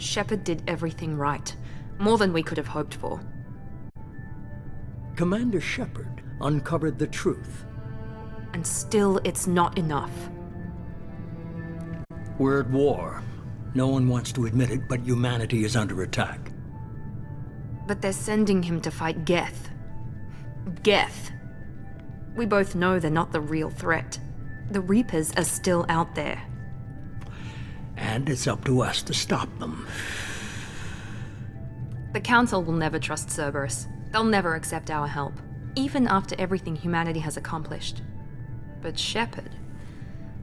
Shepard did everything right. More than we could have hoped for. Commander Shepard uncovered the truth. And still, it's not enough. We're at war. No one wants to admit it, but humanity is under attack. But they're sending him to fight Geth. Geth. We both know they're not the real threat. The Reapers are still out there. And it's up to us to stop them. The Council will never trust Cerberus. They'll never accept our help, even after everything humanity has accomplished. But Shepard,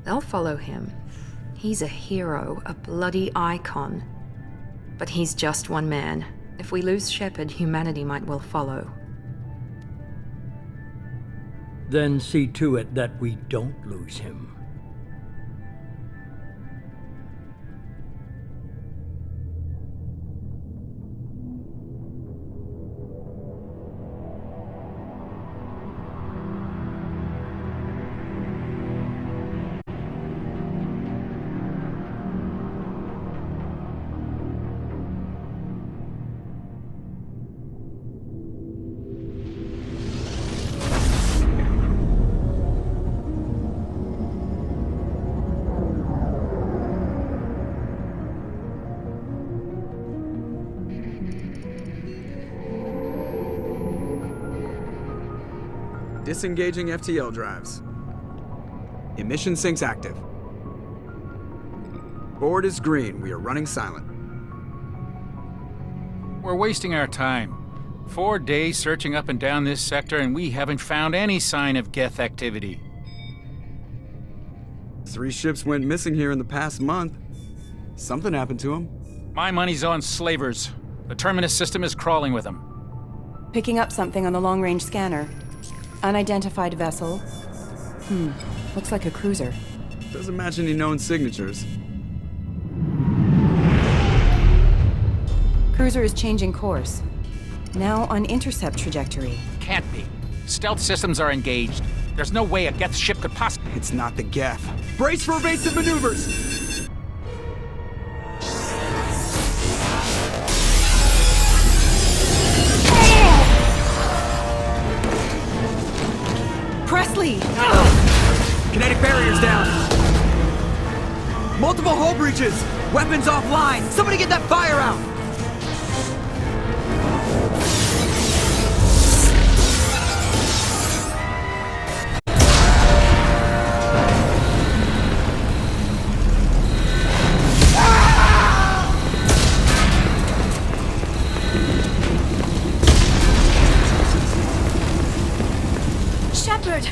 they'll follow him. He's a hero, a bloody icon. But he's just one man. If we lose Shepard, humanity might well follow. Then see to it that we don't lose him. Disengaging FTL drives. Emission sinks active. Board is green. We are running silent. We're wasting our time. 4 days searching up and down this sector, and we haven't found any sign of Geth activity. 3 ships went missing here in the past month. Something happened to them. My money's on slavers. The Terminus system is crawling with them. Picking up something on the long-range scanner. Unidentified vessel. Looks like a cruiser. Doesn't match any known signatures. Cruiser is changing course. Now on intercept trajectory. Can't be. Stealth systems are engaged. There's no way a Geth ship could possibly... It's not the Geth. Brace for evasive maneuvers! Presley! Kinetic barriers down. Multiple hull breaches. Weapons offline. Somebody get that fire out. Shepard!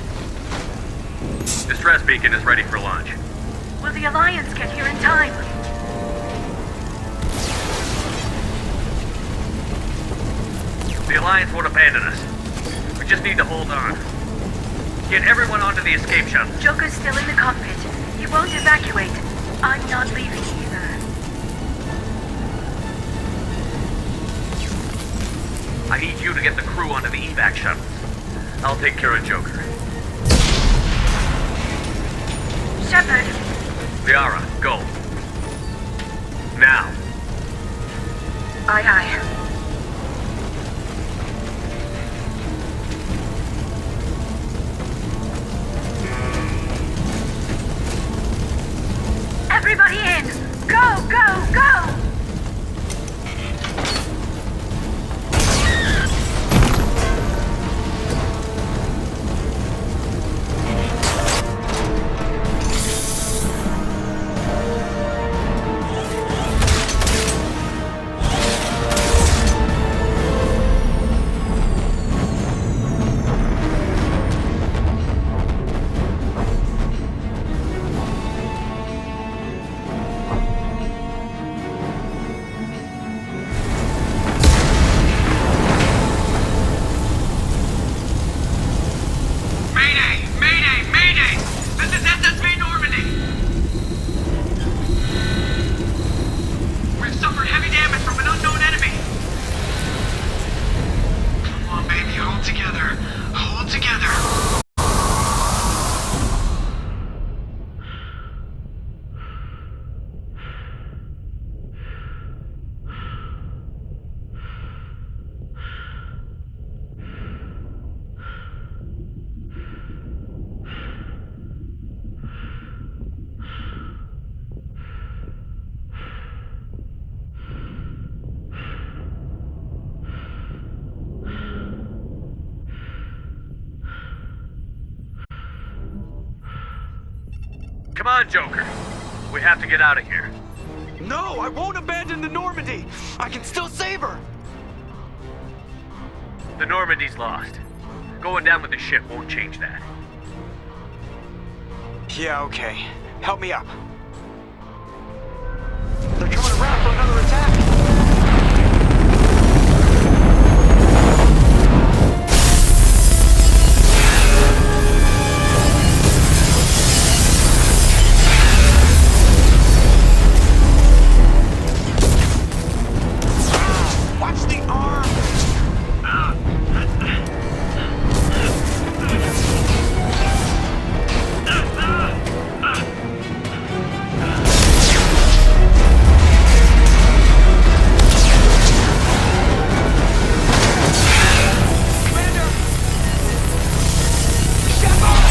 Distress beacon is ready for launch. Will the Alliance get here in time? The Alliance won't abandon us. We just need to hold on. Get everyone onto the escape shuttle. Joker's still in the cockpit. He won't evacuate. I'm not leaving either. I need you to get the crew onto the evac shuttles. I'll take care of Joker. Shepard! Liara, go. Now. Aye, aye. Everybody in! Go, go, go! Come on, Joker. We have to get out of here. No, I won't abandon the Normandy! I can still save her! The Normandy's lost. Going down with the ship won't change that. Yeah, okay. Help me up. They're coming around for another attack! Watch the arm! Commander! Shepard!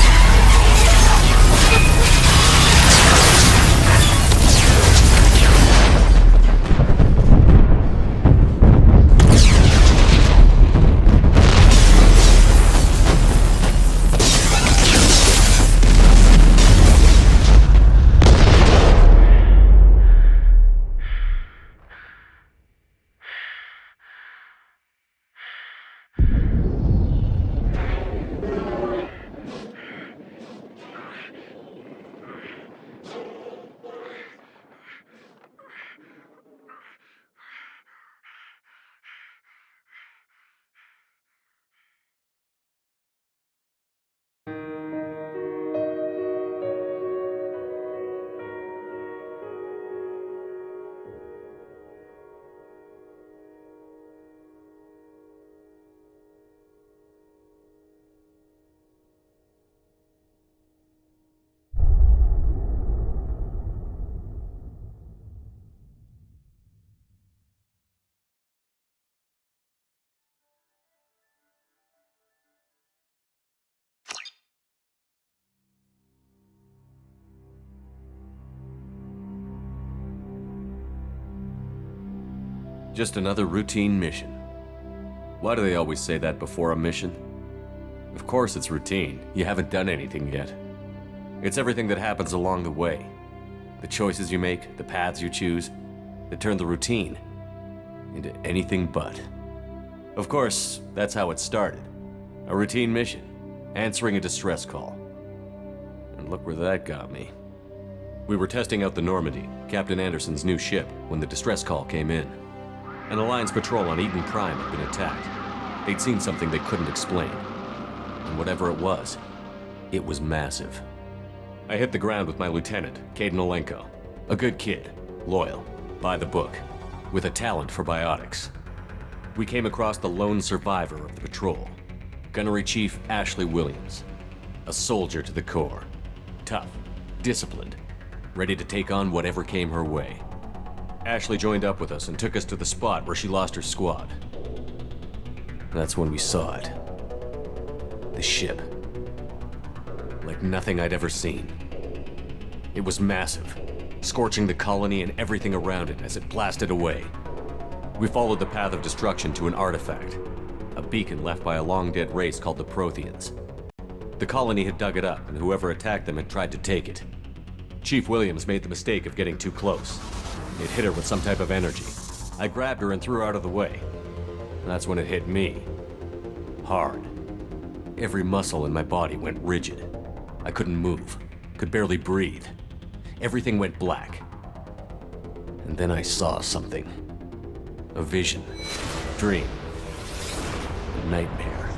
Just another routine mission. Why do they always say that before a mission? Of course it's routine. You haven't done anything yet. It's everything that happens along the way. The choices you make, the paths you choose, that turn the routine into anything but. Of course, that's how it started. A routine mission, answering a distress call. And look where that got me. We were testing out the Normandy, Captain Anderson's new ship, when the distress call came in. An Alliance patrol on Eden Prime had been attacked. They'd seen something they couldn't explain. And whatever it was massive. I hit the ground with my lieutenant, Caden Olenko. A good kid, loyal, by the book, with a talent for biotics. We came across the lone survivor of the patrol, Gunnery Chief Ashley Williams. A soldier to the core. Tough, disciplined, ready to take on whatever came her way. Ashley joined up with us and took us to the spot where she lost her squad. That's when we saw it. The ship. Like nothing I'd ever seen. It was massive, scorching the colony and everything around it as it blasted away. We followed the path of destruction to an artifact, a beacon left by a long-dead race called the Protheans. The colony had dug it up, and whoever attacked them had tried to take it. Chief Williams made the mistake of getting too close. It hit her with some type of energy. I grabbed her and threw her out of the way. That's when it hit me. Hard. Every muscle in my body went rigid. I couldn't move, could barely breathe. Everything went black. And then I saw something. A vision. Dream. A nightmare.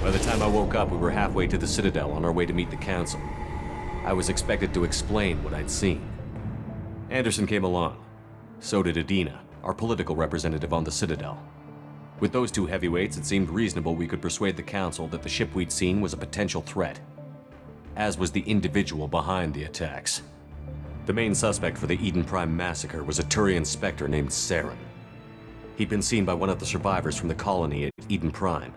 By the time I woke up, we were halfway to the Citadel on our way to meet the Council. I was expected to explain what I'd seen. Anderson came along. So did Adina, our political representative on the Citadel. With those two heavyweights, it seemed reasonable we could persuade the Council that the ship we'd seen was a potential threat, as was the individual behind the attacks. The main suspect for the Eden Prime massacre was a Turian Spectre named Saren. He'd been seen by one of the survivors from the colony at Eden Prime,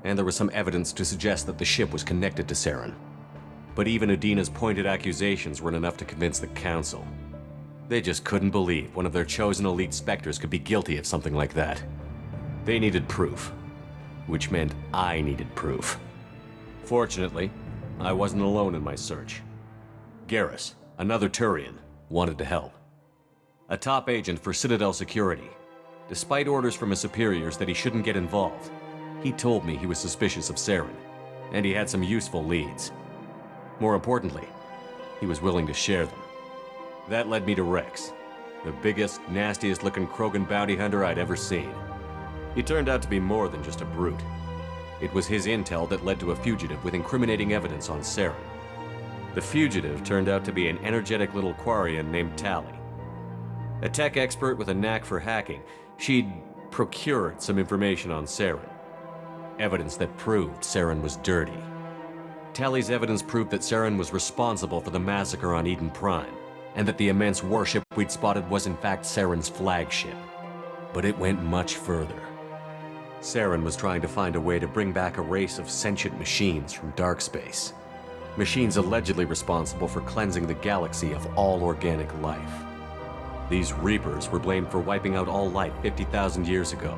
and there was some evidence to suggest that the ship was connected to Saren. But even Adina's pointed accusations weren't enough to convince the Council. They just couldn't believe one of their chosen elite Spectres could be guilty of something like that. They needed proof, which meant I needed proof. Fortunately, I wasn't alone in my search. Garrus, another Turian, wanted to help. A top agent for Citadel Security. Despite orders from his superiors that he shouldn't get involved, he told me he was suspicious of Saren, and he had some useful leads. More importantly, he was willing to share them. That led me to Rex, the biggest, nastiest-looking Krogan bounty hunter I'd ever seen. He turned out to be more than just a brute. It was his intel that led to a fugitive with incriminating evidence on Saren. The fugitive turned out to be an energetic little Quarian named Tali. A tech expert with a knack for hacking, she'd procured some information on Saren. Evidence that proved Saren was dirty. Tali's evidence proved that Saren was responsible for the massacre on Eden Prime, and that the immense warship we'd spotted was in fact Saren's flagship. But it went much further. Saren was trying to find a way to bring back a race of sentient machines from dark space. Machines allegedly responsible for cleansing the galaxy of all organic life. These Reapers were blamed for wiping out all life 50,000 years ago,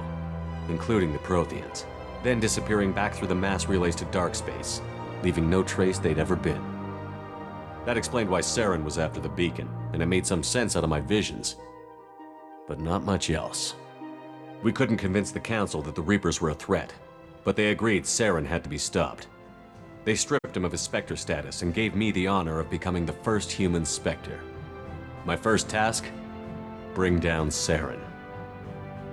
including the Protheans, then disappearing back through the mass relays to dark space, leaving no trace they'd ever been. That explained why Saren was after the beacon, and it made some sense out of my visions. But not much else. We couldn't convince the Council that the Reapers were a threat, but they agreed Saren had to be stopped. They stripped him of his Spectre status and gave me the honor of becoming the first human Spectre. My first task? Bring down Saren.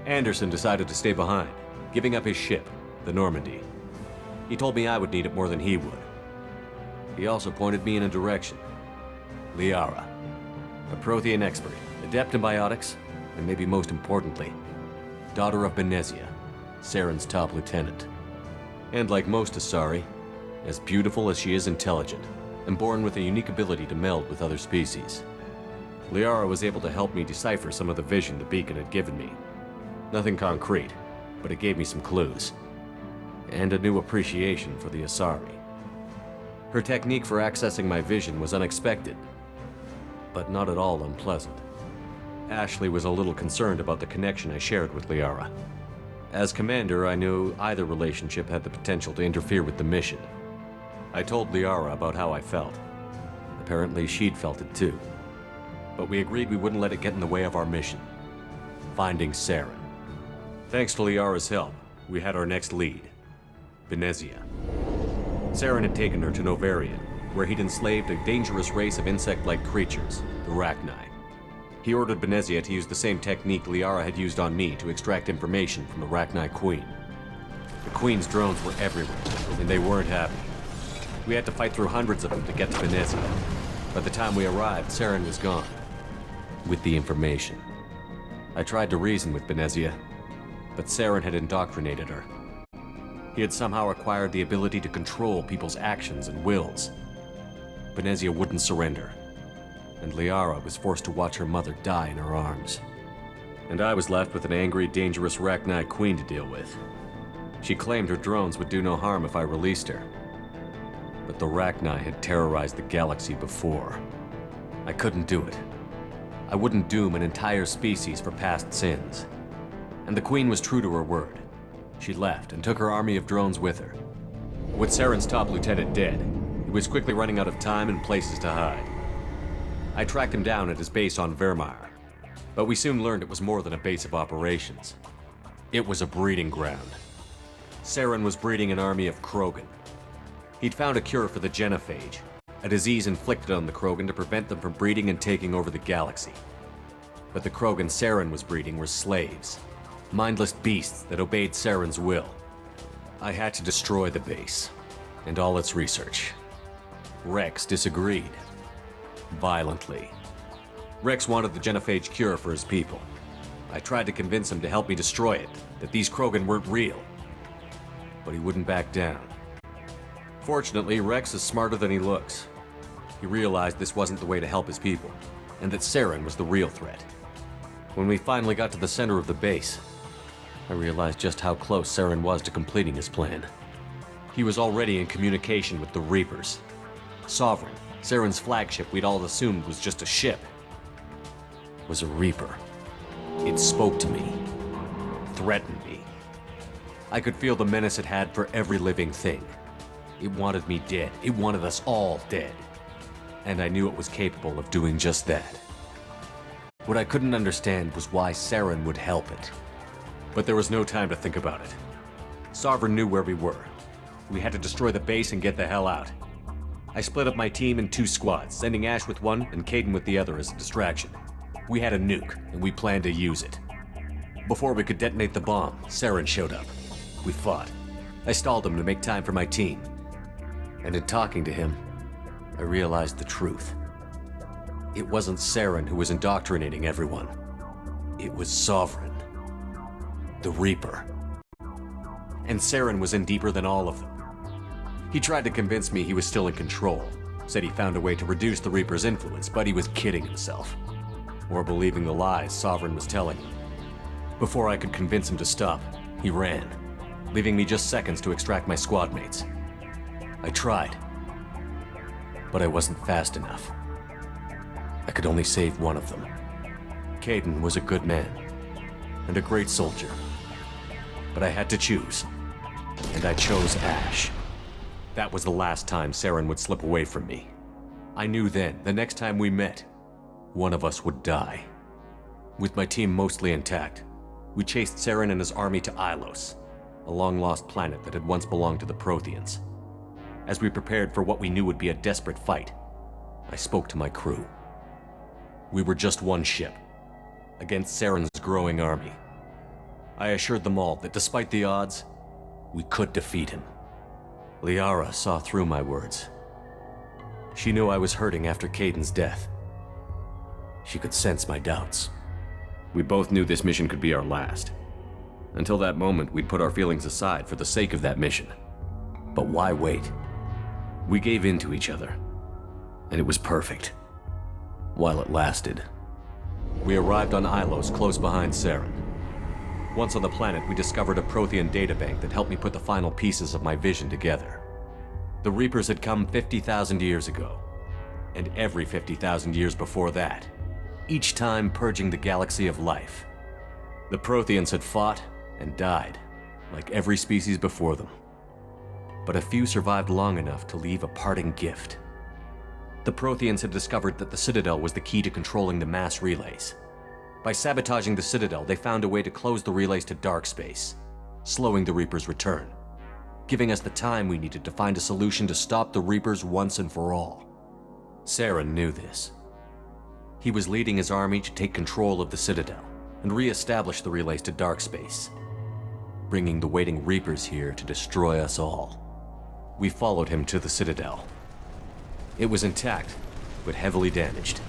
Anderson decided to stay behind, giving up his ship, the Normandy. He told me I would need it more than he would. He also pointed me in a direction. Liara, a Prothean expert, adept in biotics, and maybe most importantly, daughter of Benezia, Saren's top lieutenant. And like most Asari, as beautiful as she is intelligent, and born with a unique ability to meld with other species. Liara was able to help me decipher some of the vision the beacon had given me. Nothing concrete, but it gave me some clues. And a new appreciation for the Asari. Her technique for accessing my vision was unexpected, but not at all unpleasant. Ashley was a little concerned about the connection I shared with Liara. As commander, I knew either relationship had the potential to interfere with the mission. I told Liara about how I felt. Apparently, she'd felt it too. But we agreed we wouldn't let it get in the way of our mission. Finding Saren. Thanks to Liara's help, we had our next lead. Benezia. Saren had taken her to Novarian, where he'd enslaved a dangerous race of insect-like creatures, the Rachni. He ordered Benezia to use the same technique Liara had used on me to extract information from the Rachni Queen. The Queen's drones were everywhere, and they weren't happy. We had to fight through hundreds of them to get to Benezia. By the time we arrived, Saren was gone. With the information. I tried to reason with Benezia, but Saren had indoctrinated her. He had somehow acquired the ability to control people's actions and wills. Benezia wouldn't surrender, and Liara was forced to watch her mother die in her arms. And I was left with an angry, dangerous Rachni Queen to deal with. She claimed her drones would do no harm if I released her. But the Rachni had terrorized the galaxy before. I couldn't do it. I wouldn't doom an entire species for past sins. And the Queen was true to her word. She left and took her army of drones with her. With Saren's top lieutenant dead, he was quickly running out of time and places to hide. I tracked him down at his base on Vermeer, but we soon learned it was more than a base of operations. It was a breeding ground. Saren was breeding an army of Krogan. He'd found a cure for the genophage, a disease inflicted on the Krogan to prevent them from breeding and taking over the galaxy. But the Krogan Saren was breeding were slaves, mindless beasts that obeyed Saren's will. I had to destroy the base, and all its research. Rex disagreed. Violently. Rex wanted the genophage cure for his people. I tried to convince him to help me destroy it, that these Krogan weren't real. But he wouldn't back down. Fortunately, Rex is smarter than he looks. He realized this wasn't the way to help his people, and that Saren was the real threat. When we finally got to the center of the base, I realized just how close Saren was to completing his plan. He was already in communication with the Reapers. Sovereign, Saren's flagship we'd all assumed was just a ship, was a Reaper. It spoke to me, threatened me. I could feel the menace it had for every living thing. It wanted me dead. It wanted us all dead. and I knew it was capable of doing just that. What I couldn't understand was why Saren would help it. But there was no time to think about it. Sovereign knew where we were. We had to destroy the base and get the hell out. I split up my team in 2 squads, sending Ash with one and Kaidan with the other as a distraction. We had a nuke, and we planned to use it. Before we could detonate the bomb, Saren showed up. We fought. I stalled him to make time for my team. And in talking to him, I realized the truth. It wasn't Saren who was indoctrinating everyone. It was Sovereign. The Reaper. And Saren was in deeper than all of them. He tried to convince me he was still in control. Said he found a way to reduce the Reaper's influence, but he was kidding himself. Or believing the lies Sovereign was telling him. Before I could convince him to stop, he ran, leaving me just seconds to extract my squad mates. I tried, but I wasn't fast enough. I could only save one of them. Kaidan was a good man, and a great soldier. But I had to choose, and I chose Ash. That was the last time Saren would slip away from me. I knew then, the next time we met, one of us would die. With my team mostly intact, we chased Saren and his army to Ilos, a long-lost planet that had once belonged to the Protheans. As we prepared for what we knew would be a desperate fight, I spoke to my crew. We were just one ship, against Saren's growing army. I assured them all that despite the odds, we could defeat him. Liara saw through my words. She knew I was hurting after Kaidan's death. She could sense my doubts. We both knew this mission could be our last. Until that moment, we'd put our feelings aside for the sake of that mission. But why wait? We gave in to each other, and it was perfect. While it lasted. We arrived on Ilos, close behind Saren. Once on the planet, we discovered a Prothean databank that helped me put the final pieces of my vision together. The Reapers had come 50,000 years ago, and every 50,000 years before that, each time purging the galaxy of life. The Protheans had fought and died, like every species before them. But a few survived long enough to leave a parting gift. The Protheans had discovered that the Citadel was the key to controlling the mass relays. By sabotaging the Citadel, they found a way to close the relays to dark space, slowing the Reaper's return, giving us the time we needed to find a solution to stop the Reapers once and for all. Saren knew this. He was leading his army to take control of the Citadel and re-establish the relays to dark space, bringing the waiting Reapers here to destroy us all. We followed him to the Citadel. It was intact, but heavily damaged.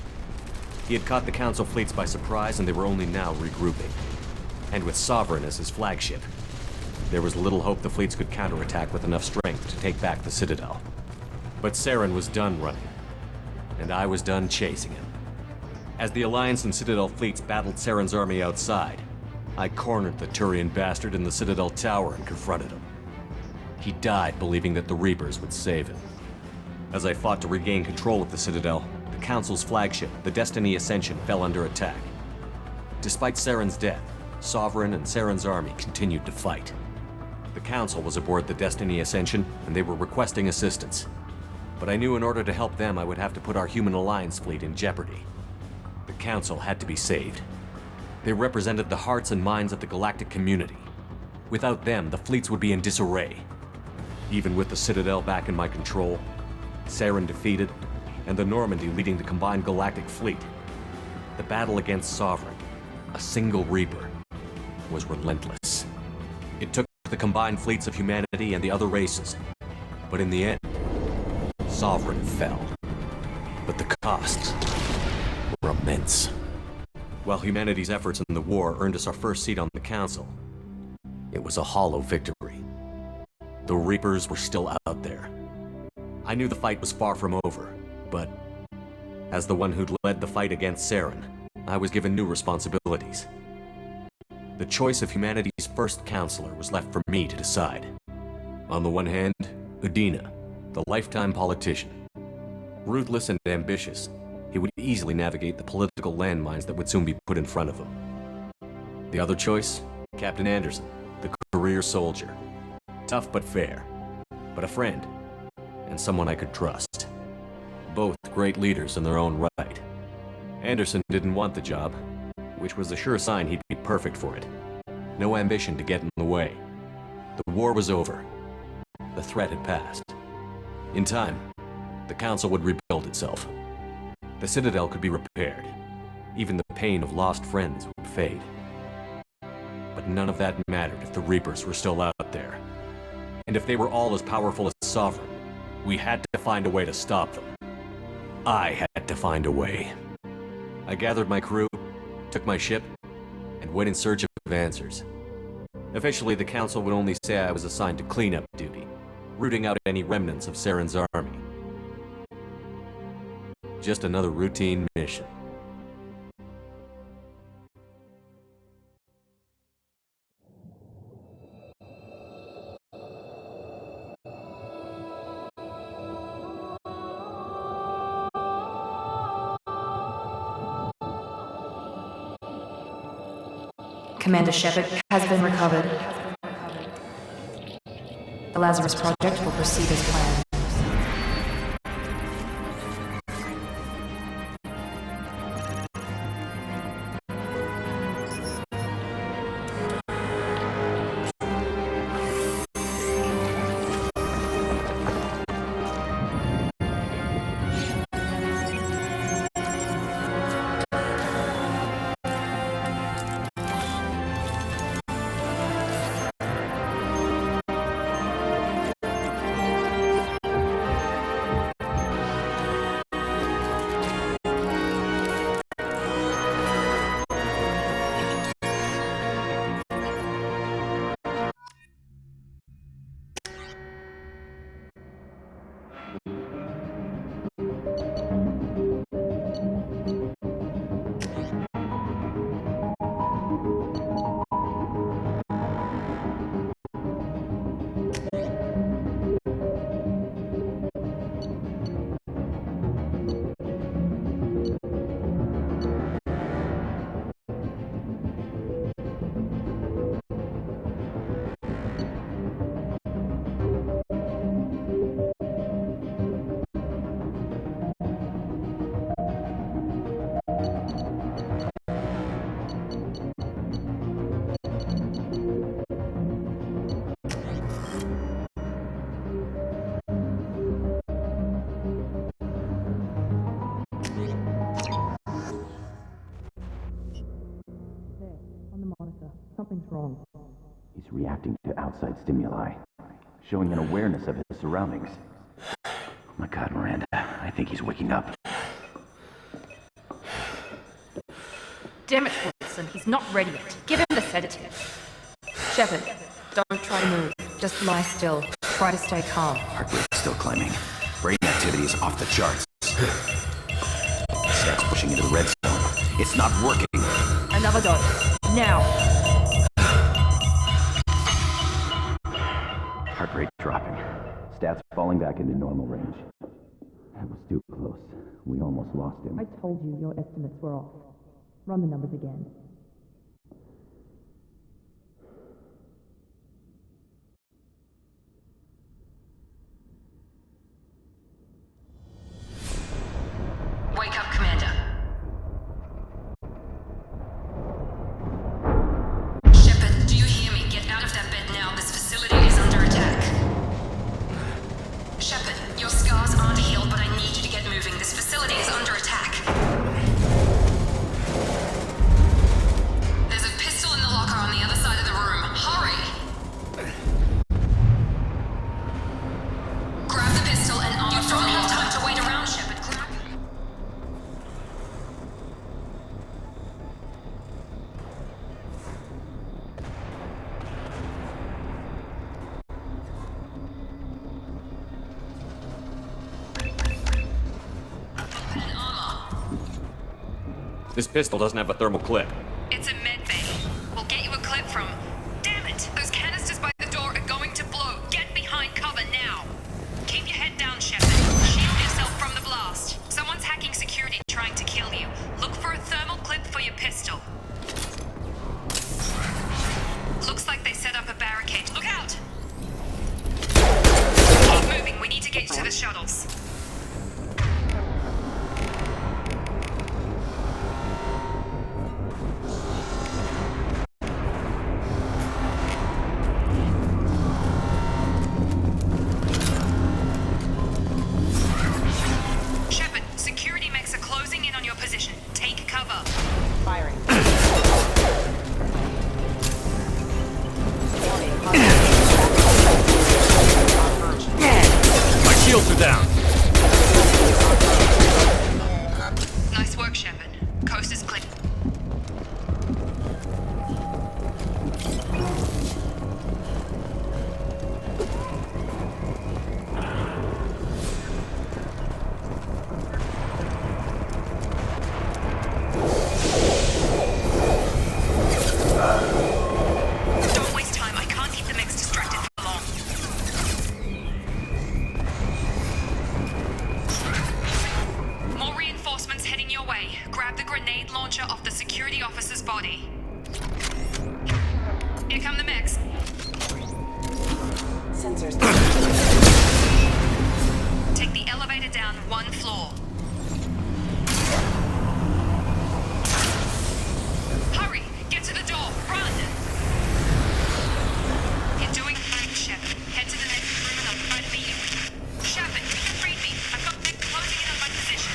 He had caught the Council fleets by surprise, and they were only now regrouping. And with Sovereign as his flagship, there was little hope the fleets could counterattack with enough strength to take back the Citadel. But Saren was done running, and I was done chasing him. As the Alliance and Citadel fleets battled Saren's army outside, I cornered the Turian bastard in the Citadel tower and confronted him. He died believing that the Reapers would save him. As I fought to regain control of the Citadel, the Council's flagship, the Destiny Ascension, fell under attack. Despite Saren's death, Sovereign and Saren's army continued to fight. The Council was aboard the Destiny Ascension, and they were requesting assistance. But I knew in order to help them, I would have to put our Human Alliance fleet in jeopardy. The Council had to be saved. They represented the hearts and minds of the galactic community. Without them, the fleets would be in disarray. Even with the Citadel back in my control, Saren defeated, and the Normandy leading the combined galactic fleet, the battle against Sovereign, a single Reaper, was relentless. It took the combined fleets of humanity and the other races, but in the end, Sovereign fell. But the costs were immense. While humanity's efforts in the war earned us our first seat on the Council, it was a hollow victory. The Reapers were still out there. I knew the fight was far from over, but as the one who'd led the fight against Saren, I was given new responsibilities. The choice of humanity's first counselor was left for me to decide. On the one hand, Udina, the lifetime politician. Ruthless and ambitious, he would easily navigate the political landmines that would soon be put in front of him. The other choice, Captain Anderson, the career soldier. Tough but fair, but a friend, and someone I could trust. Both great leaders in their own right. Anderson didn't want the job, which was a sure sign he'd be perfect for it. No ambition to get in the way. The war was over. The threat had passed. In time, the Council would rebuild itself. The Citadel could be repaired. Even the pain of lost friends would fade. But none of that mattered if the Reapers were still out there. And if they were all as powerful as Sovereign, we had to find a way to stop them. I had to find a way. I gathered my crew, took my ship, and went in search of answers. Officially, the Council would only say I was assigned to cleanup duty, rooting out any remnants of Saren's army. Just another routine mission. Commander Shepard has been recovered. The Lazarus project will proceed as planned. Something's wrong. He's reacting to outside stimuli, showing an awareness of his surroundings. Oh my God, Miranda, I think he's waking up. Damn it, Watson, he's not ready yet. Give him the sedative. Shepard, don't try to move. Just lie still. Try to stay calm. Heart rate's still climbing. Brain activity is off the charts. Stats pushing into the red zone. It's not working. Another dose. Now. Heart rate dropping. Stats falling back into normal range. That was too close. We almost lost him. I told you your estimates were off. Run the numbers again. Wake up, Commander. Shepard, do you hear me? Get out of that bed now. This facility is under attack. Shepard, your scars aren't healed, but I need you to get moving. This facility is under attack. There's a pistol in the locker on the other side of the room. Hurry! Grab the pistol and arm. You don't have time to wait around, Shepard. Grab it. An armor. This pistol doesn't have a thermal clip. It's a med bay. We'll get you a clip from... Damn it! Those canisters by the door are going to blow. Get behind cover now. Keep your head down, Shepard. Shield yourself from the blast. Someone's hacking security trying to kill you. Look for a thermal clip for your pistol. Looks like they set up a barricade. Look out! Keep moving. We need to get you to the shuttles. down. Nice work, Shepard. Coast is clear. Don't waste time. I can't keep the mix distracted for long. More reinforcements heading your way. Grab the grenade launcher off the security officer's body. Here come the mechs. Sensors. Take the elevator down one floor. Hurry! Get to the door! Run! You're doing fine, Shepard. Head to the next room and I'll try to beat you. Shepard, you can read me. I've got mech closing in on my position.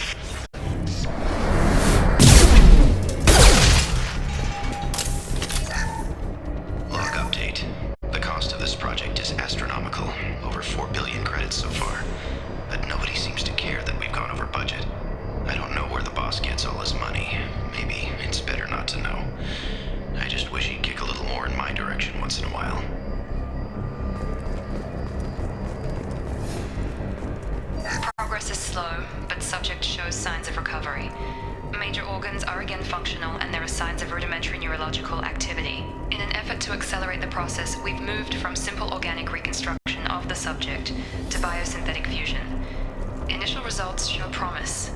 Log update. The cost of this project is astronomical. Over 4 billion credits so far. But nobody seems to care that we've gone over budget. I don't know where the boss gets all his money. Maybe it's better not to know. I just wish he'd kick a little more in my direction once in a while. Progress is slow, but subject shows signs of recovery. Major organs are again functional, and there are signs of rudimentary neurological activity. In an effort to accelerate the process, we've moved from simple organic reconstruction of the subject to biosynthetic fusion. Initial results show promise.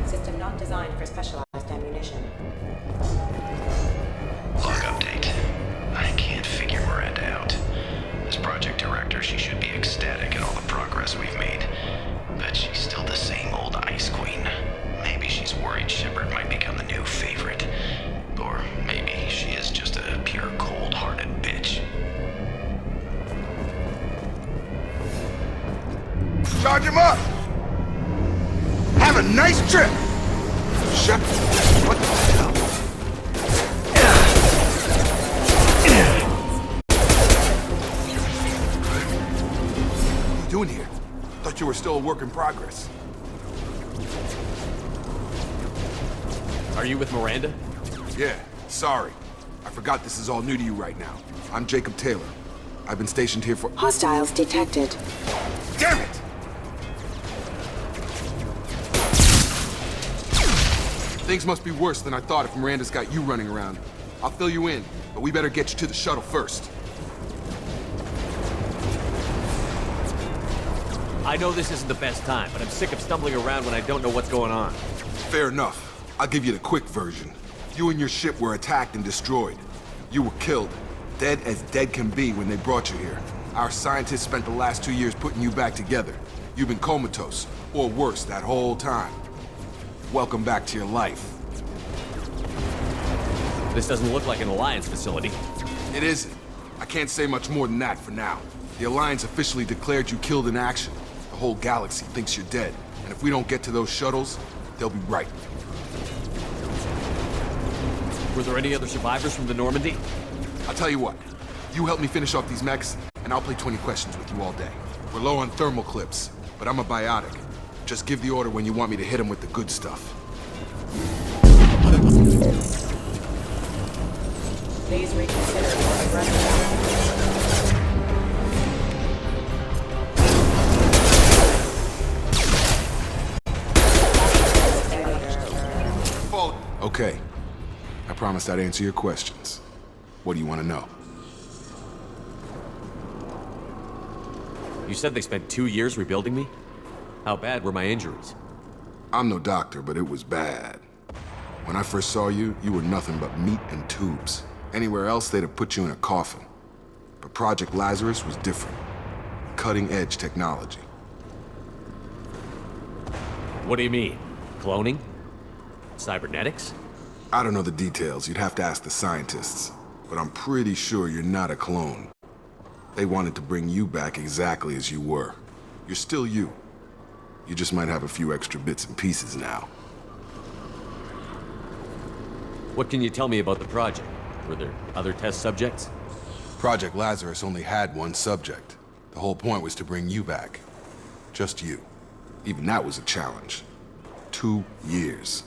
System not designed for specialized ammunition. Log update. I can't figure Miranda out. As project director, she should be ecstatic at all the progress we've made. But she's still the same old ice queen. Maybe she's worried Shepard might become the new favorite. Or maybe she is just a pure cold-hearted bitch. Charge him up! Have a nice trip! Shepard, what the hell? What are you doing here? Thought you were still a work in progress. Are you with Miranda? Yeah, sorry. I forgot this is all new to you right now. I'm Jacob Taylor. I've been stationed here for— Hostiles detected. Damn it! Things must be worse than I thought if Miranda's got you running around. I'll fill you in, but we better get you to the shuttle first. I know this isn't the best time, but I'm sick of stumbling around when I don't know what's going on. Fair enough. I'll give you the quick version. You and your ship were attacked and destroyed. You were killed. Dead as dead can be when they brought you here. Our scientists spent the last 2 years putting you back together. You've been comatose, or worse, that whole time. Welcome back to your life. This doesn't look like an Alliance facility. It isn't. I can't say much more than that for now. The Alliance officially declared you killed in action. The whole galaxy thinks you're dead. And if we don't get to those shuttles, they'll be right. Were there any other survivors from the Normandy? I'll tell you what. You help me finish off these mechs, and I'll play 20 questions with you all day. We're low on thermal clips, but I'm a biotic. Just give the order when you want me to hit them with the good stuff. Please reconsider your aggressive. Okay. I promised I'd answer your questions. What do you want to know? You said they spent 2 years rebuilding me? How bad were my injuries? I'm no doctor, but it was bad. When I first saw you, you were nothing but meat and tubes. Anywhere else, they'd have put you in a coffin. But Project Lazarus was different. Cutting-edge technology. What do you mean? Cloning? Cybernetics? I don't know the details. You'd have to ask the scientists. But I'm pretty sure you're not a clone. They wanted to bring you back exactly as you were. You're still you. You just might have a few extra bits and pieces now. What can you tell me about the project? Were there other test subjects? Project Lazarus only had one subject. The whole point was to bring you back. Just you. Even that was a challenge. 2 years.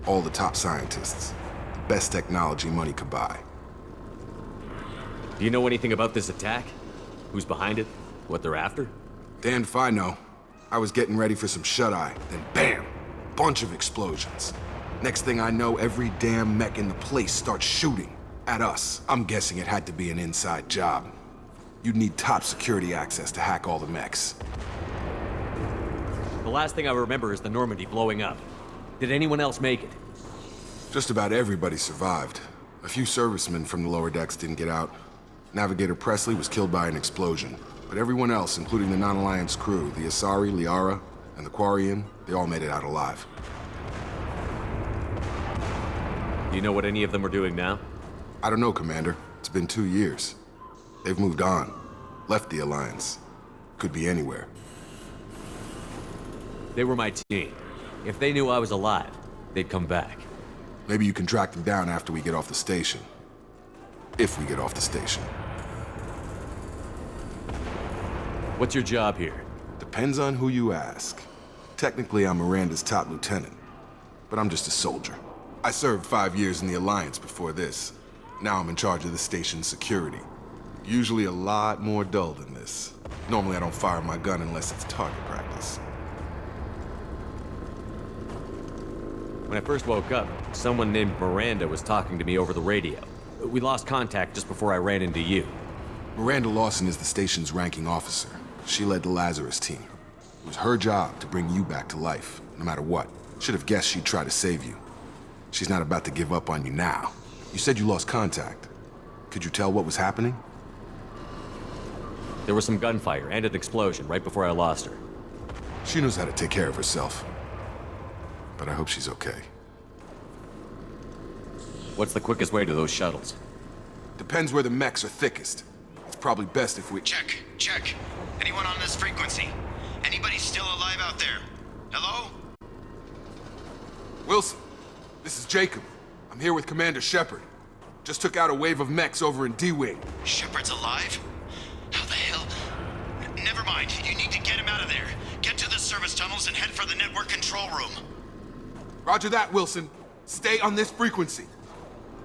All the top scientists. The best technology money could buy. Do you know anything about this attack? Who's behind it? What they're after? Damned if I know. I was getting ready for some shut-eye, then bam! Bunch of explosions. Next thing I know, every damn mech in the place starts shooting. At us. I'm guessing it had to be an inside job. You'd need top security access to hack all the mechs. The last thing I remember is the Normandy blowing up. Did anyone else make it? Just about everybody survived. A few servicemen from the lower decks didn't get out. Navigator Presley was killed by an explosion. But everyone else, including the non-Alliance crew, the Asari, Liara, and the Quarian, they all made it out alive. Do you know what any of them are doing now? I don't know, Commander. It's been 2 years. They've moved on. Left the Alliance. Could be anywhere. They were my team. If they knew I was alive, they'd come back. Maybe you can track them down after we get off the station. If we get off the station. What's your job here? Depends on who you ask. Technically, I'm Miranda's top lieutenant. But I'm just a soldier. I served 5 years in the Alliance before this. Now I'm in charge of the station's security. Usually a lot more dull than this. Normally I don't fire my gun unless it's target practice. When I first woke up, someone named Miranda was talking to me over the radio. We lost contact just before I ran into you. Miranda Lawson is the station's ranking officer. She led the Lazarus team. It was her job to bring you back to life, no matter what. Should have guessed she'd try to save you. She's not about to give up on you now. You said you lost contact. Could you tell what was happening? There was some gunfire and an explosion right before I lost her. She knows how to take care of herself. But I hope she's okay. What's the quickest way to those shuttles? Depends where the mechs are thickest. It's probably best if we... Check. Anyone on this frequency? Anybody still alive out there? Hello? Wilson, this is Jacob. I'm here with Commander Shepard. Just took out a wave of mechs over in D-Wing. Shepard's alive? How the hell? Never mind. You need to get him out of there. Get to the service tunnels and head for the network control room. Roger that, Wilson. Stay on this frequency.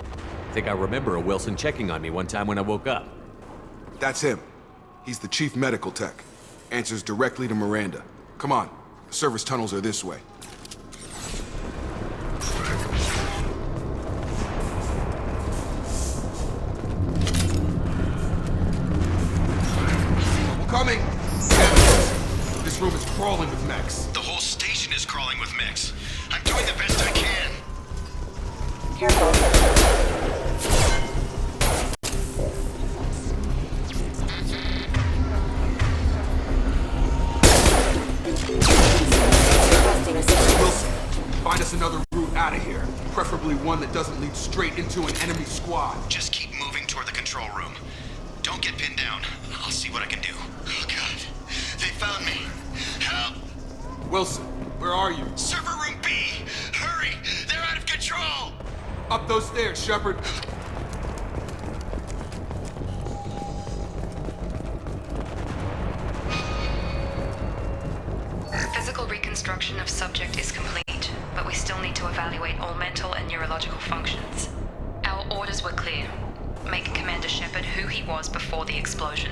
I think I remember a Wilson checking on me one time when I woke up. That's him. He's the chief medical tech. Answers directly to Miranda. Come on. The service tunnels are this way. Coming! This room is crawling with mechs. The whole station is crawling with mechs. I'm doing the best I can. Wilson, find us another route out of here. Preferably one that doesn't lead straight into an enemy squad. Just keep moving toward the control room. Don't get pinned down. I'll see what I can do. Oh, God. They found me. Help! Wilson, where are you? Server room B! Hurry! They're out of control! Up those stairs, Shepard. Physical reconstruction of subject is complete, but we still need to evaluate all mental and neurological functions. Our orders were clear. Make Commander Shepard who he was before the explosion.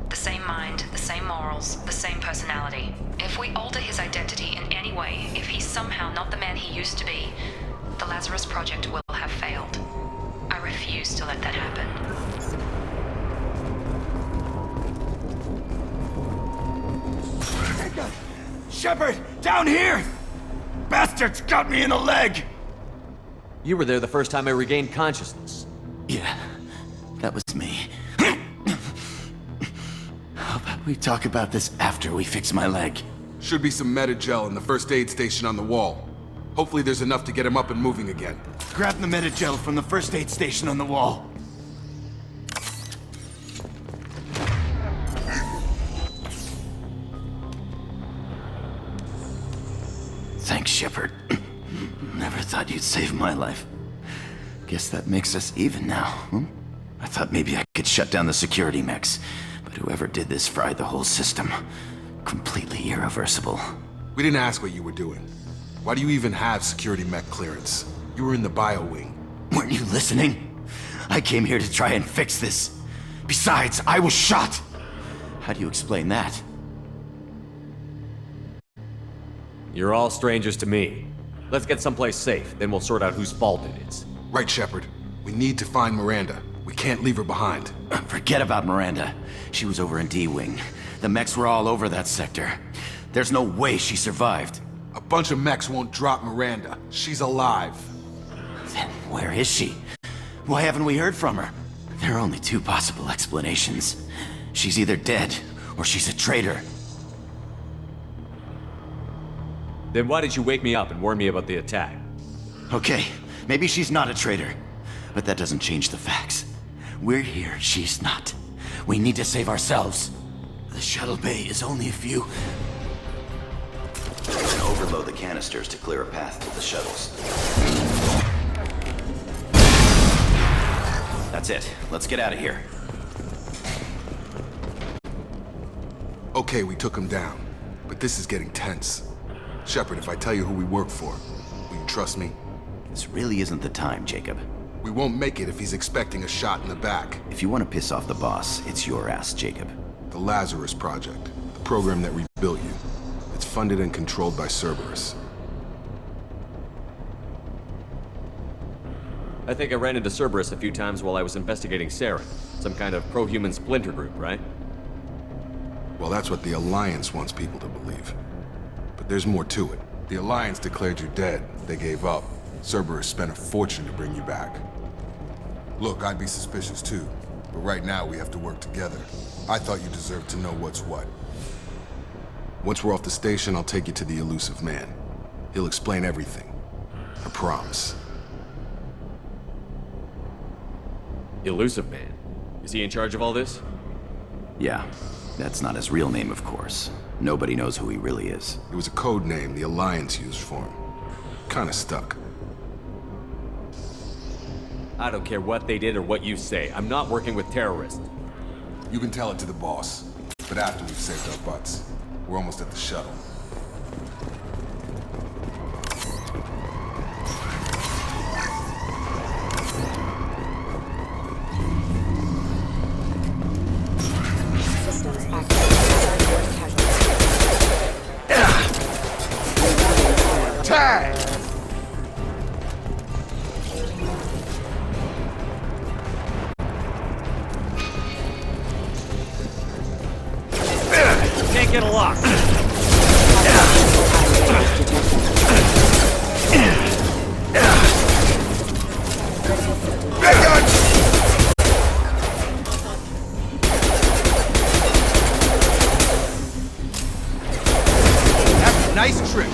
The same mind, the same morals, the same personality. If we alter his identity in any way, if he's somehow not the man he used to be, the Lazarus project will have failed. I refuse to let that happen. Shepard, down here! Bastards got me in the leg! You were there the first time I regained consciousness. Yeah, that was me. How about we talk about this after we fix my leg? Should be some Metagel in the first aid station on the wall. Hopefully there's enough to get him up and moving again. Grab the Metagel from the first aid station on the wall. Thanks, Shepard. Never thought you'd save my life. Guess that makes us even now, hmm? I thought maybe I could shut down the security mechs, but whoever did this fried the whole system. Completely irreversible. We didn't ask what you were doing. Why do you even have security mech clearance? You were in the bio wing. Weren't you listening? I came here to try and fix this. Besides, I was shot! How do you explain that? You're all strangers to me. Let's get someplace safe, then we'll sort out whose fault it is. Right, Shepard. We need to find Miranda. We can't leave her behind. Forget about Miranda. She was over in D-Wing. The mechs were all over that sector. There's no way she survived. A bunch of mechs won't drop Miranda. She's alive. Then where is she? Why haven't we heard from her? There are only two possible explanations. She's either dead, or she's a traitor. Then why did you wake me up and warn me about the attack? Okay, maybe she's not a traitor. But that doesn't change the facts. We're here, she's not. We need to save ourselves. The shuttle bay is only a few... We can overload the canisters to clear a path to the shuttles. That's it. Let's get out of here. Okay, we took him down. But this is getting tense. Shepard, if I tell you who we work for, will you trust me? This really isn't the time, Jacob. We won't make it if he's expecting a shot in the back. If you want to piss off the boss, it's your ass, Jacob. The Lazarus Project, the program that rebuilt you. It's funded and controlled by Cerberus. I think I ran into Cerberus a few times while I was investigating Saren. Some kind of pro-human splinter group, right? Well, that's what the Alliance wants people to believe. But there's more to it. The Alliance declared you dead. They gave up. Cerberus spent a fortune to bring you back. Look, I'd be suspicious too. But right now, we have to work together. I thought you deserved to know what's what. Once we're off the station, I'll take you to the elusive man. He'll explain everything. I promise. Elusive Man? Is he in charge of all this? Yeah. That's not his real name, of course. Nobody knows who he really is. It was a code name the Alliance used for him. Kinda stuck. I don't care what they did or what you say. I'm not working with terrorists. You can tell it to the boss. But after we've saved our butts. We're almost at the shuttle. Tag! Can't get a lock. That's a nice trick.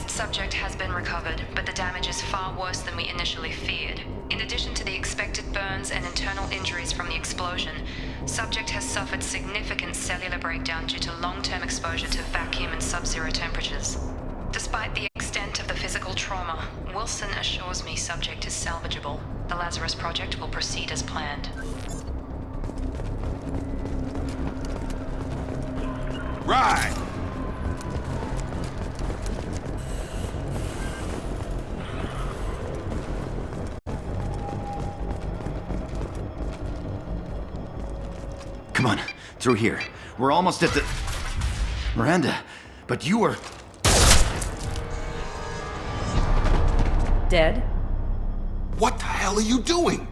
Subject has been recovered, but the damage is far worse than we initially feared. In addition to the expected burns and internal injuries from the explosion, subject has suffered significant cellular breakdown due to long-term exposure to vacuum and sub-zero temperatures. Despite the extent of the physical trauma, Wilson assures me subject is salvageable. The Lazarus project will proceed as planned. Right! Come on, through here. We're almost at the... Miranda, but you were... Dead? What the hell are you doing?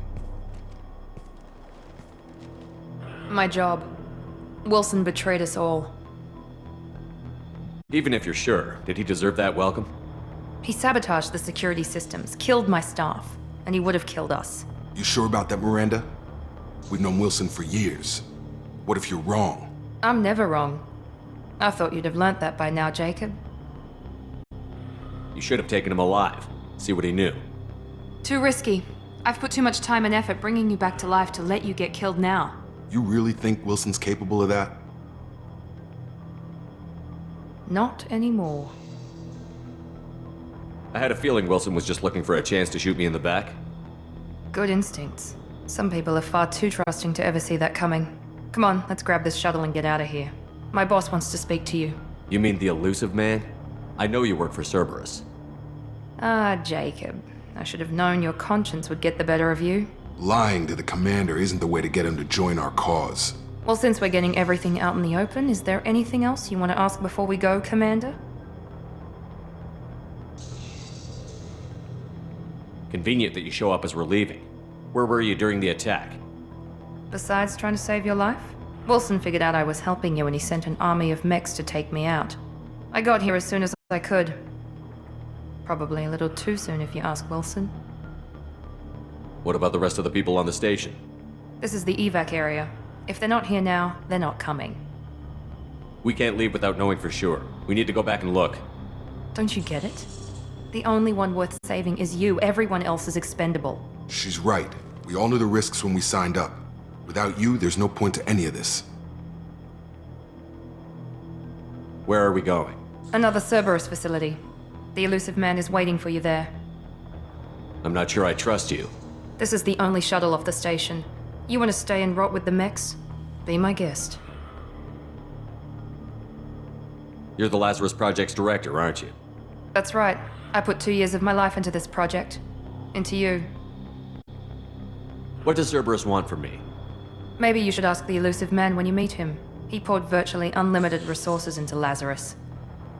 My job. Wilson betrayed us all. Even if you're sure, did he deserve that welcome? He sabotaged the security systems, killed my staff, and he would have killed us. You sure about that, Miranda? We've known Wilson for years. What if you're wrong? I'm never wrong. I thought you'd have learnt that by now, Jacob. You should have taken him alive. See what he knew. Too risky. I've put too much time and effort bringing you back to life to let you get killed now. You really think Wilson's capable of that? Not anymore. I had a feeling Wilson was just looking for a chance to shoot me in the back. Good instincts. Some people are far too trusting to ever see that coming. Come on, let's grab this shuttle and get out of here. My boss wants to speak to you. You mean the elusive man? I know you work for Cerberus. Ah, Jacob. I should have known your conscience would get the better of you. Lying to the commander isn't the way to get him to join our cause. Well, since we're getting everything out in the open, is there anything else you want to ask before we go, Commander? Convenient that you show up as we're leaving. Where were you during the attack? Besides trying to save your life? Wilson figured out I was helping you and he sent an army of mechs to take me out. I got here as soon as I could. Probably a little too soon if you ask Wilson. What about the rest of the people on the station? This is the evac area. If they're not here now, they're not coming. We can't leave without knowing for sure. We need to go back and look. Don't you get it? The only one worth saving is you. Everyone else is expendable. She's right. We all knew the risks when we signed up. Without you, there's no point to any of this. Where are we going? Another Cerberus facility. The elusive man is waiting for you there. I'm not sure I trust you. This is the only shuttle off the station. You want to stay and rot with the mechs? Be my guest. You're the Lazarus Project's director, aren't you? That's right. I put 2 years of my life into this project. Into you. What does Cerberus want from me? Maybe you should ask the elusive man when you meet him. He poured virtually unlimited resources into Lazarus.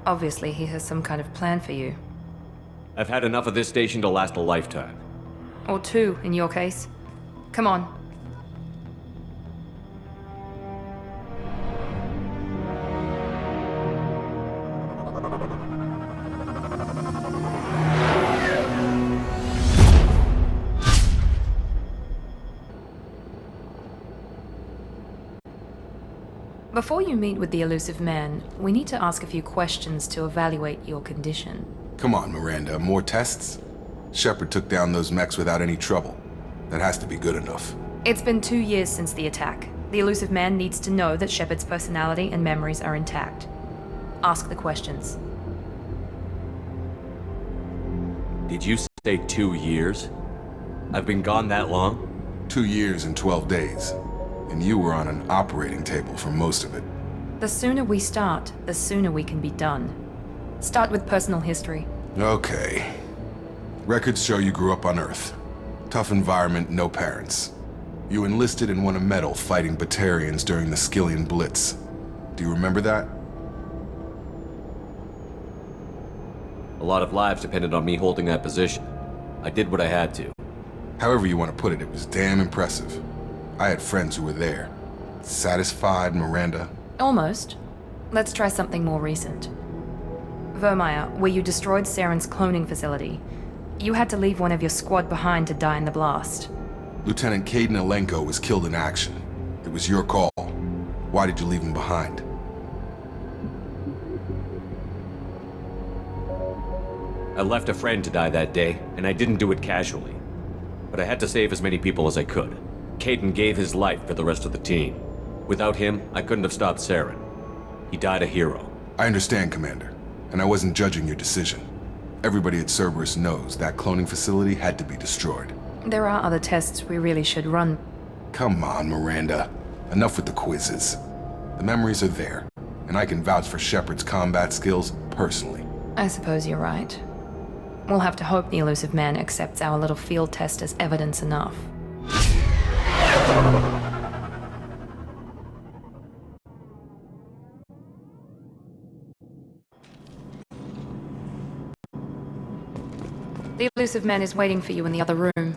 Obviously, he has some kind of plan for you. I've had enough of this station to last a lifetime. Or 2, in your case. Come on. Before you meet with the elusive man, we need to ask a few questions to evaluate your condition. Come on, Miranda, more tests? Shepard took down those mechs without any trouble. That has to be good enough. It's been 2 years since the attack. The elusive man needs to know that Shepard's personality and memories are intact. Ask the questions. Did you say 2 years? I've been gone that long? 2 years and 12 days. And you were on an operating table for most of it. The sooner we start, the sooner we can be done. Start with personal history. Okay. Records show you grew up on Earth. Tough environment, no parents. You enlisted and won a medal fighting Batarians during the Skillian Blitz. Do you remember that? A lot of lives depended on me holding that position. I did what I had to. However you want to put it, it was damn impressive. I had friends who were there. Satisfied, Miranda? Almost. Let's try something more recent. Vermeer, where you destroyed Saren's cloning facility. You had to leave one of your squad behind to die in the blast. Lieutenant Caden Alenko was killed in action. It was your call. Why did you leave him behind? I left a friend to die that day, and I didn't do it casually. But I had to save as many people as I could. Caden gave his life for the rest of the team. Without him, I couldn't have stopped Saren. He died a hero. I understand, Commander, and I wasn't judging your decision. Everybody at Cerberus knows that cloning facility had to be destroyed. There are other tests we really should run. Come on, Miranda. Enough with the quizzes. The memories are there, and I can vouch for Shepard's combat skills personally. I suppose you're right. We'll have to hope the elusive man accepts our little field test as evidence enough. The elusive man is waiting for you in the other room.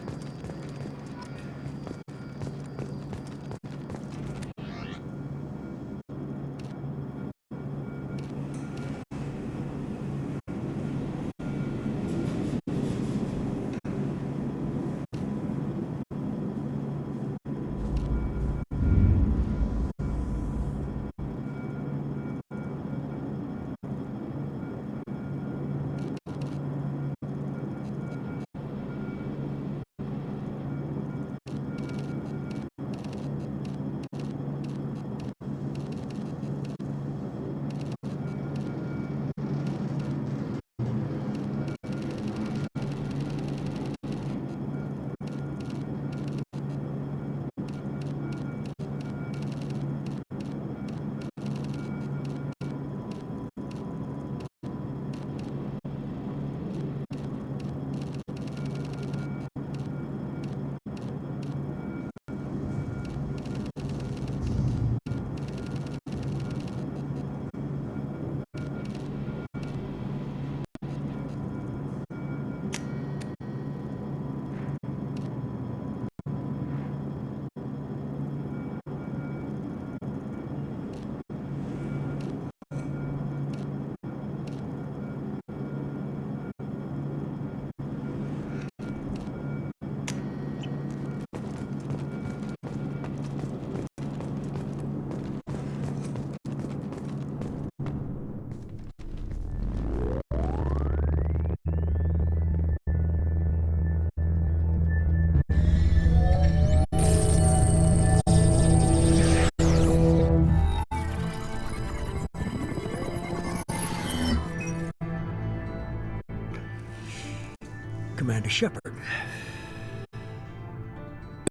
Commander Shepard.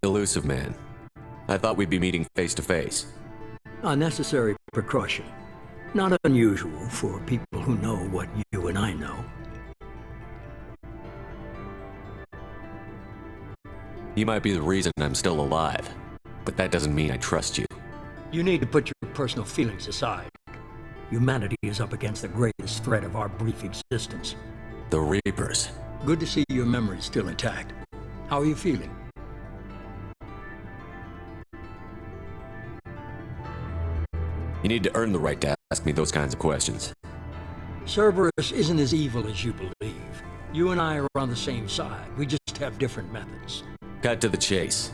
Elusive man. I thought we'd be meeting face to face. A necessary precaution. Not unusual for people who know what you and I know. You might be the reason I'm still alive, but that doesn't mean I trust you. You need to put your personal feelings aside. Humanity is up against the greatest threat of our brief existence. The Reapers. Good to see your memory still intact. How are you feeling? You need to earn the right to ask me those kinds of questions. Cerberus isn't as evil as you believe. You and I are on the same side. We just have different methods. Cut to the chase.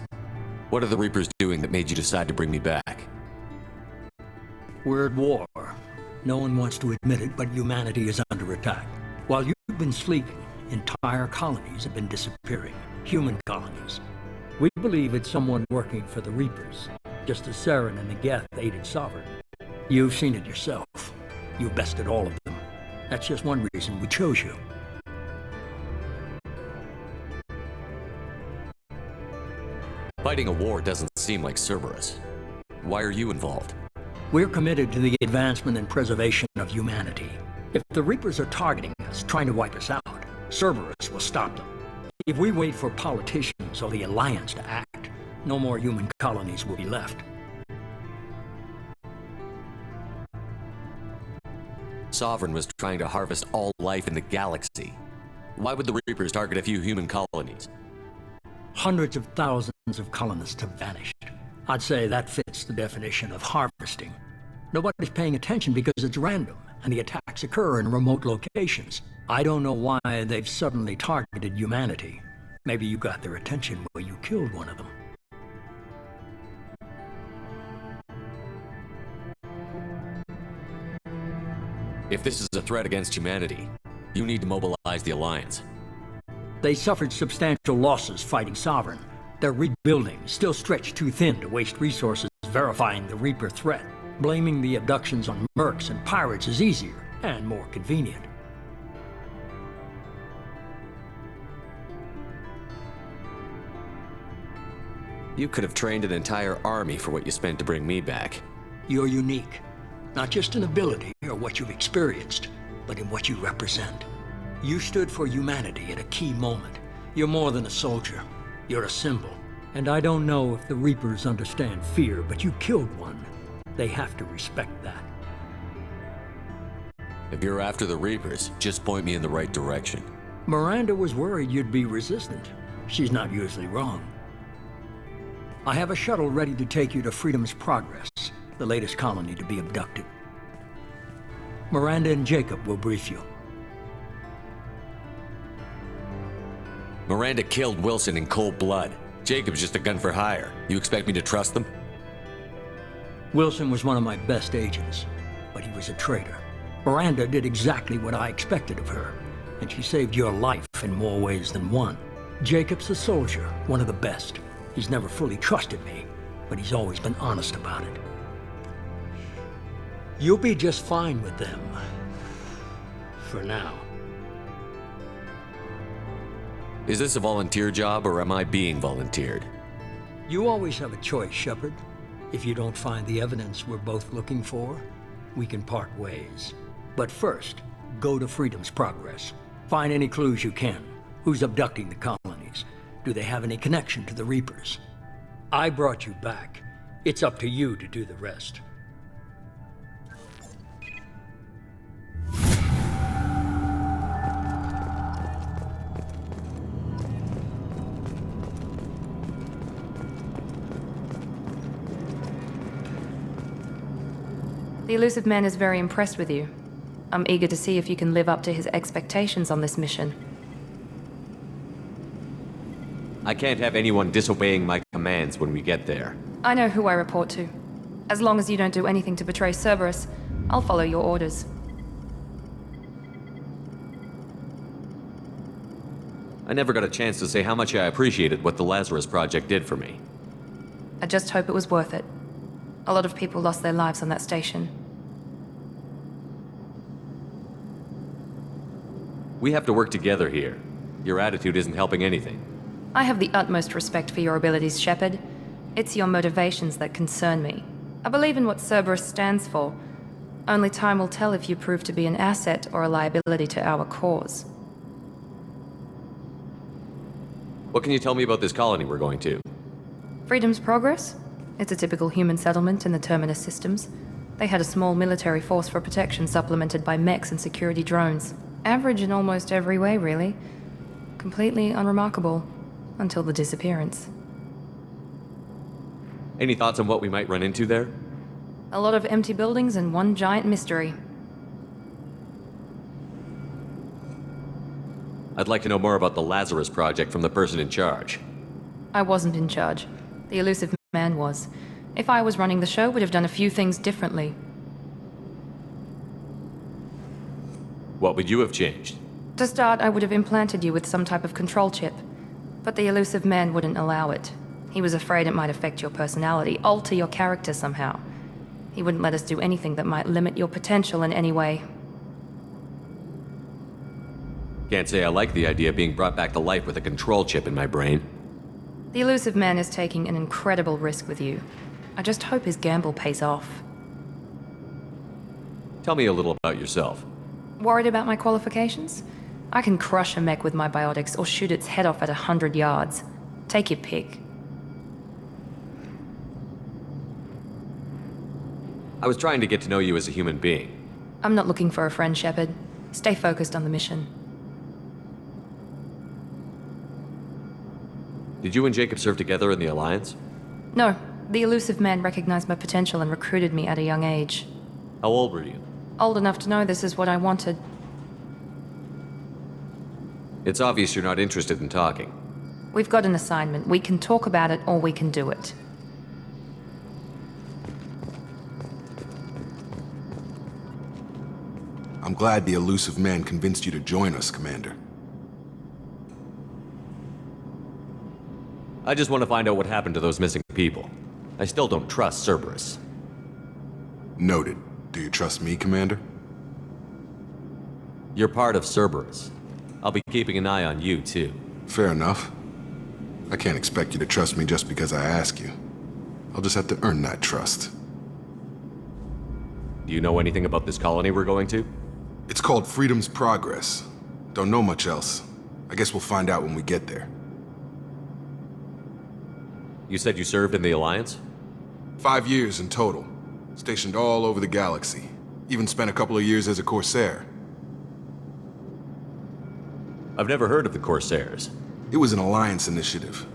What are the Reapers doing that made you decide to bring me back? We're at war. No one wants to admit it, but humanity is under attack. While you've been sleeping, entire colonies have been disappearing. Human colonies. We believe it's someone working for the Reapers, just as Saren and the Geth aided Sovereign. You've seen it yourself. You bested all of them. That's just one reason we chose you. Fighting a war doesn't seem like Cerberus. Why are you involved? We're committed to the advancement and preservation of humanity. If the Reapers are targeting us, trying to wipe us out, Cerberus will stop them. If we wait for politicians or the Alliance to act, no more human colonies will be left. Sovereign was trying to harvest all life in the galaxy. Why would the Reapers target a few human colonies? Hundreds of thousands of colonists have vanished. I'd say that fits the definition of harvesting. Nobody's paying attention because it's random, and the attacks occur in remote locations. I don't know why they've suddenly targeted humanity. Maybe you got their attention when you killed one of them. If this is a threat against humanity, you need to mobilize the Alliance. They suffered substantial losses fighting Sovereign. Their rebuilding still stretched too thin to waste resources verifying the Reaper threat. Blaming the abductions on mercs and pirates is easier and more convenient. You could have trained an entire army for what you spent to bring me back. You're unique. Not just in ability or what you've experienced, but in what you represent. You stood for humanity at a key moment. You're more than a soldier. You're a symbol. And I don't know if the Reapers understand fear, but you killed one. They have to respect that. If you're after the Reapers, just point me in the right direction. Miranda was worried you'd be resistant. She's not usually wrong. I have a shuttle ready to take you to Freedom's Progress, the latest colony to be abducted. Miranda and Jacob will brief you. Miranda killed Wilson in cold blood. Jacob's just a gun for hire. You expect me to trust them? Wilson was one of my best agents, but he was a traitor. Miranda did exactly what I expected of her, and she saved your life in more ways than one. Jacob's a soldier, one of the best. He's never fully trusted me, but he's always been honest about it. You'll be just fine with them. For now. Is this a volunteer job, or am I being volunteered? You always have a choice, Shepard. If you don't find the evidence we're both looking for, we can part ways. But first, go to Freedom's Progress. Find any clues you can. Who's abducting the colonies? Do they have any connection to the Reapers? I brought you back. It's up to you to do the rest. The elusive man is very impressed with you. I'm eager to see if you can live up to his expectations on this mission. I can't have anyone disobeying my commands when we get there. I know who I report to. As long as you don't do anything to betray Cerberus, I'll follow your orders. I never got a chance to say how much I appreciated what the Lazarus Project did for me. I just hope it was worth it. A lot of people lost their lives on that station. We have to work together here. Your attitude isn't helping anything. I have the utmost respect for your abilities, Shepard. It's your motivations that concern me. I believe in what Cerberus stands for. Only time will tell if you prove to be an asset or a liability to our cause. What can you tell me about this colony we're going to? Freedom's Progress? It's a typical human settlement in the Terminus systems. They had a small military force for protection supplemented by mechs and security drones. Average in almost every way, really. Completely unremarkable. Until the disappearance. Any thoughts on what we might run into there? A lot of empty buildings and one giant mystery. I'd like to know more about the Lazarus Project from the person in charge. I wasn't in charge. The elusive man was. If I was running the show, would have done a few things differently. What would you have changed? To start, I would have implanted you with some type of control chip. But the elusive man wouldn't allow it. He was afraid it might affect your personality, alter your character somehow. He wouldn't let us do anything that might limit your potential in any way. Can't say I like the idea of being brought back to life with a control chip in my brain. The elusive man is taking an incredible risk with you. I just hope his gamble pays off. Tell me a little about yourself. Worried about my qualifications? I can crush a mech with my biotics or shoot its head off at 100 yards. Take your pick. I was trying to get to know you as a human being. I'm not looking for a friend, Shepard. Stay focused on the mission. Did you and Jacob serve together in the Alliance? No, the elusive man recognized my potential and recruited me at a young age. How old were you? Old enough to know this is what I wanted. It's obvious you're not interested in talking. We've got an assignment. We can talk about it or we can do it. I'm glad the elusive man convinced you to join us, Commander. I just want to find out what happened to those missing people. I still don't trust Cerberus. Noted. Do you trust me, Commander? You're part of Cerberus. I'll be keeping an eye on you, too. Fair enough. I can't expect you to trust me just because I ask you. I'll just have to earn that trust. Do you know anything about this colony we're going to? It's called Freedom's Progress. Don't know much else. I guess we'll find out when we get there. You said you served in the Alliance? 5 years in total. Stationed all over the galaxy. Even spent a couple of years as a Corsair. I've never heard of the Corsairs. It was an Alliance initiative.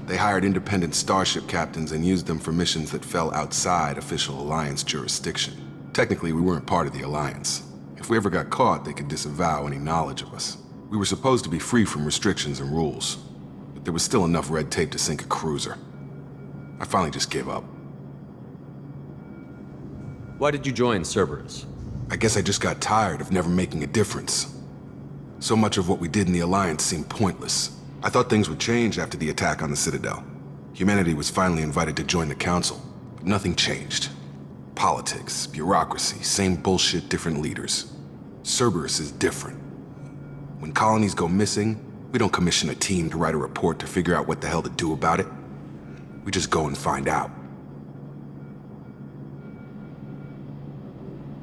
They hired independent starship captains and used them for missions that fell outside official Alliance jurisdiction. Technically, we weren't part of the Alliance. If we ever got caught, they could disavow any knowledge of us. We were supposed to be free from restrictions and rules, but there was still enough red tape to sink a cruiser. I finally just gave up. Why did you join Cerberus? I guess I just got tired of never making a difference. So much of what we did in the Alliance seemed pointless. I thought things would change after the attack on the Citadel. Humanity was finally invited to join the Council, but nothing changed. Politics, bureaucracy, same bullshit, different leaders. Cerberus is different. When colonies go missing, we don't commission a team to write a report to figure out what the hell to do about it. We just go and find out.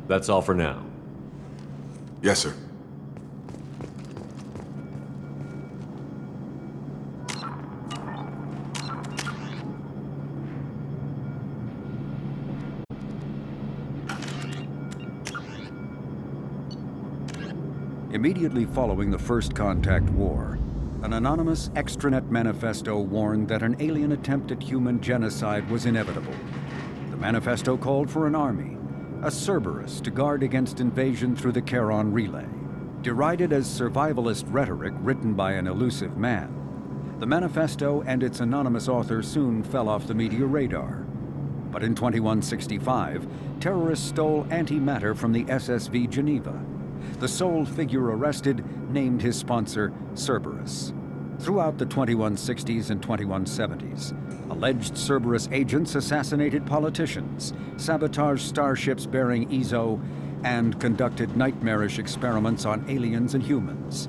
That's all for now. Yes, sir. Immediately following the First Contact War, an anonymous extranet manifesto warned that an alien attempt at human genocide was inevitable. The manifesto called for an army, a Cerberus, to guard against invasion through the Charon Relay. Derided as survivalist rhetoric written by an elusive man, the manifesto and its anonymous author soon fell off the media radar. But in 2165, terrorists stole antimatter from the SSV Geneva. The sole figure arrested named his sponsor Cerberus. Throughout the 2160s and 2170s, alleged Cerberus agents assassinated politicians, sabotaged starships bearing Ezo, and conducted nightmarish experiments on aliens and humans.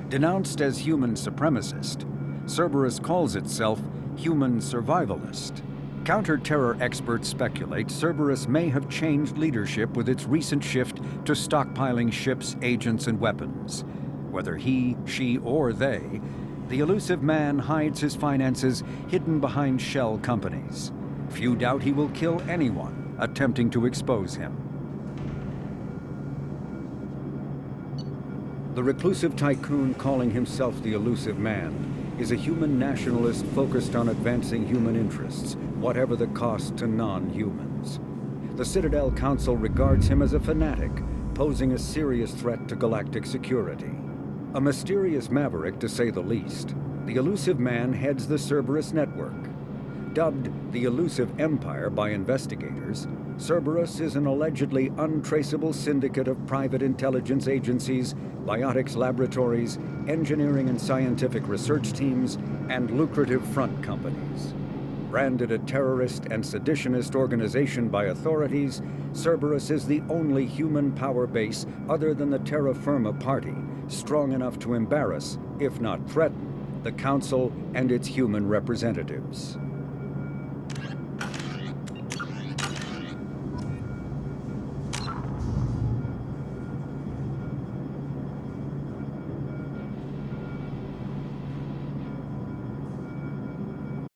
Denounced as human supremacist, Cerberus calls itself human survivalist. Counter-terror experts speculate Cerberus may have changed leadership with its recent shift to stockpiling ships, agents, and weapons. Whether he, she, or they, the elusive man hides his finances hidden behind shell companies. Few doubt he will kill anyone attempting to expose him. The reclusive tycoon calling himself the elusive man is a human nationalist focused on advancing human interests, whatever the cost to non-humans. The Citadel Council regards him as a fanatic, posing a serious threat to galactic security. A mysterious maverick, to say the least, the elusive man heads the Cerberus network. Dubbed the Elusive Empire by investigators, Cerberus is an allegedly untraceable syndicate of private intelligence agencies, biotics laboratories, engineering and scientific research teams, and lucrative front companies. Branded a terrorist and seditionist organization by authorities, Cerberus is the only human power base other than the Terra Firma Party strong enough to embarrass, if not threaten, the Council and its human representatives.